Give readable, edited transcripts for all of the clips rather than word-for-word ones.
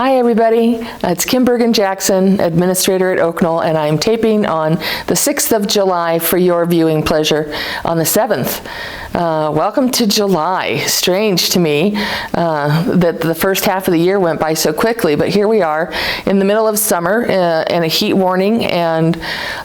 Hi everybody, it's Kim Bergen-Jackson, Administrator at Oak Knoll, and I'm taping on the 6th of July for your viewing pleasure on the 7th. Welcome to July. Strange to me that the first half of the year went by so quickly, but here we are in the middle of summer and a heat warning and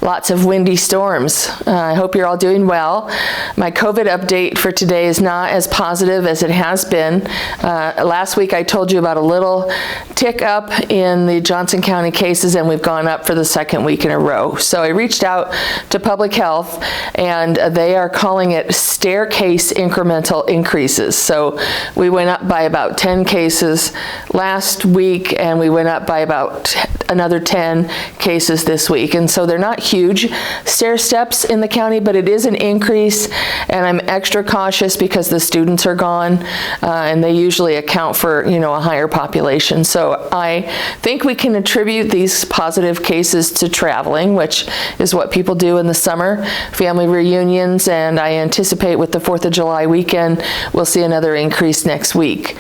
lots of windy storms. I hope you're all doing well. My COVID update for today is not as positive as it has been. Last week I told you about a little tick up in the Johnson County cases, and we've gone up for the second week in a row. So I reached out to Public Health, and they are calling it staircase incremental increases. So we went up by about 10 cases last week, and we went up by about another 10 cases this week. And so they're not huge stair steps in the county, but it is an increase, and I'm extra cautious because the students are gone, and they usually account for, a higher population. So I think we can attribute these positive cases to traveling, which is what people do in the summer, family reunions, and I anticipate with the 4th of July weekend, we'll see another increase next week.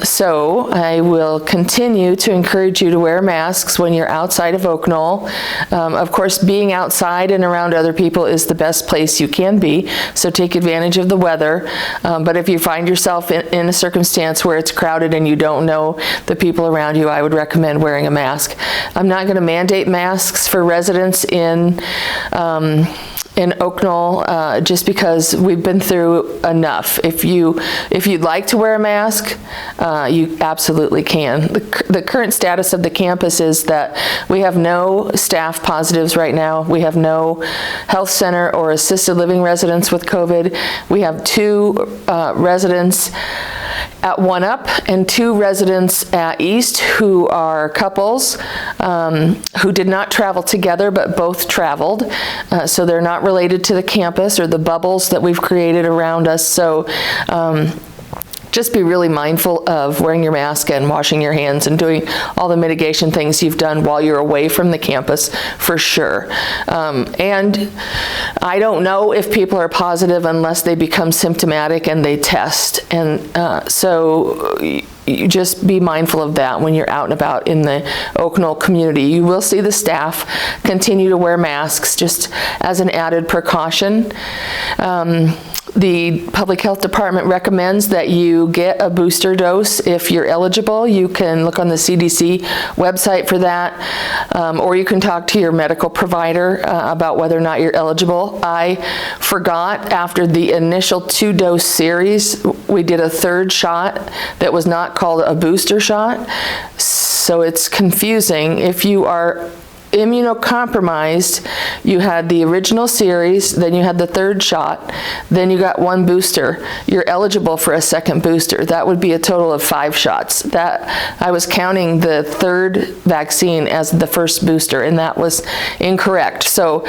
So I will continue to encourage you to wear masks when you're outside of Oak Knoll. Of course, being outside and around other people is the best place you can be, so take advantage of the weather. But if you find yourself in a circumstance where it's crowded and you don't know the people around you, I would recommend wearing a mask. I'm not going to mandate masks for residents in Oak Knoll, just because we've been through enough. If you'd like to wear a mask, you absolutely can. The current status of the campus is that we have no staff positives right now. We have no health center or assisted living residents with COVID. We have 2 residents at One Up and 2 residents at East who are couples who did not travel together but both traveled, so they're not related to the campus or the bubbles that we've created around us. So just be really mindful of wearing your mask and washing your hands and doing all the mitigation things you've done while you're away from the campus, for sure. And I don't know if people are positive unless they become symptomatic and they test. And so you just be mindful of that when you're out and about in the Oak Knoll community. You will see the staff continue to wear masks just as an added precaution. The Public Health Department recommends that you get a booster dose if you're eligible. You can look on the CDC website for that, or you can talk to your medical provider about whether or not you're eligible. I forgot, after the initial 2-dose series, we did a 3rd shot that was not called a booster shot, so it's confusing. If you are immunocompromised, you had the original series, then you had the 3rd shot, then you got 1 booster. You're eligible for a 2nd booster. That would be a total of 5 shots. That I was counting the 3rd vaccine as the 1st booster, and that was incorrect. So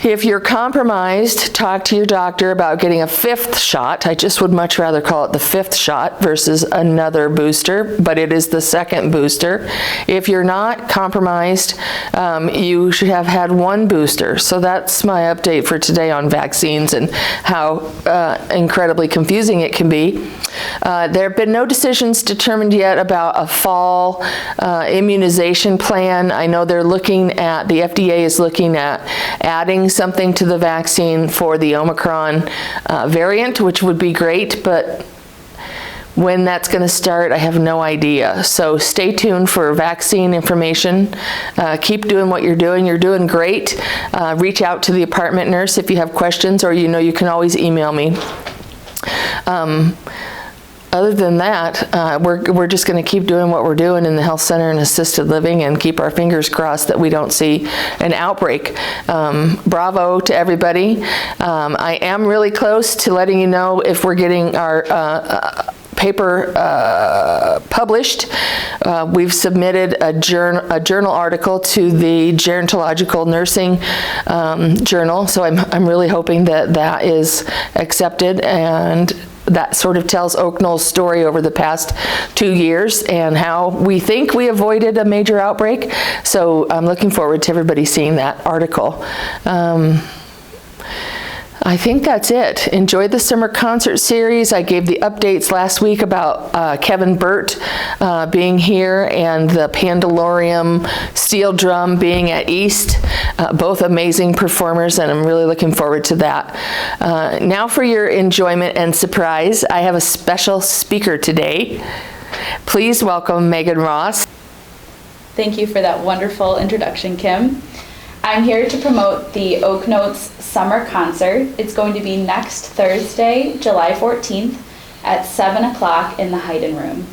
if you're compromised, talk to your doctor about getting a 5th shot. I just would much rather call it the 5th shot versus another booster, but it is the 2nd booster. If you're not compromised, you should have had 1 booster. So that's my update for today on vaccines and how incredibly confusing it can be. There have been no decisions determined yet about a fall immunization plan. I know the FDA is looking at adding something to the vaccine for the Omicron variant, which would be great, but when that's going to start, I have no idea. So stay tuned for vaccine information. Keep doing what you're doing. You're doing great. Reach out to the apartment nurse if you have questions, or you can always email me. Other than that, we're just going to keep doing what we're doing in the health center and assisted living and keep our fingers crossed that we don't see an outbreak. Bravo to everybody. I am really close to letting you know if we're getting our paper published. We've submitted a journal article to the Gerontological Nursing Journal, so I'm really hoping that is accepted, and that sort of tells Oak Knoll's story over the past 2 years and how we think we avoided a major outbreak. So I'm looking forward to everybody seeing that article. I think that's it. Enjoyed the summer concert series. I gave the updates last week about Kevin Burt being here and the Pandalorium steel drum being at East. Both amazing performers, and I'm really looking forward to that. Now for your enjoyment and surprise, I have a special speaker today. Please welcome Megan Ross. Thank you for that wonderful introduction, Kim. I'm here to promote the Oak Notes Summer Concert. It's going to be next Thursday, July 14th at 7 o'clock in the Hayden Room.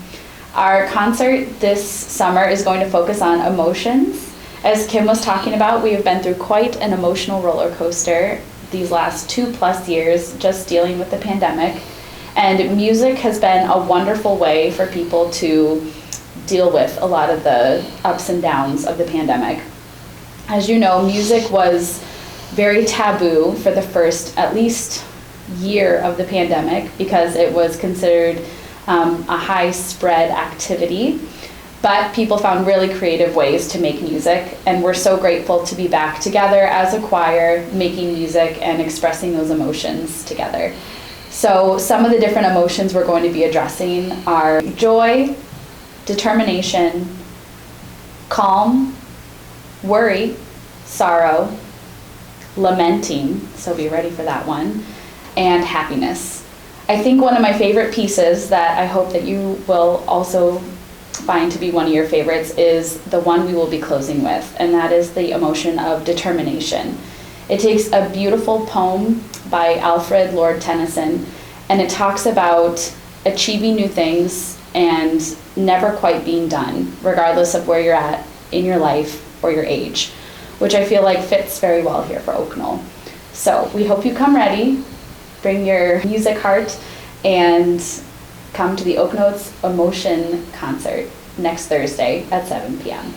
Our concert this summer is going to focus on emotions. As Kim was talking about, we have been through quite an emotional roller coaster these last 2+ years just dealing with the pandemic. And music has been a wonderful way for people to deal with a lot of the ups and downs of the pandemic. As you know, music was very taboo for the first at least year of the pandemic because it was considered a high spread activity. But people found really creative ways to make music, and we're so grateful to be back together as a choir, making music and expressing those emotions together. So some of the different emotions we're going to be addressing are joy, determination, calm, worry, sorrow, lamenting, so be ready for that one, and happiness. I think one of my favorite pieces that I hope that you will also find to be one of your favorites is the one we will be closing with, and that is the emotion of determination. It takes a beautiful poem by Alfred Lord Tennyson, and it talks about achieving new things and never quite being done, regardless of where you're at in your life or your age, which I feel like fits very well here for Oak Knoll. So we hope you come ready, bring your music heart, and come to the Oak Notes Emotion Concert next Thursday at 7 p.m.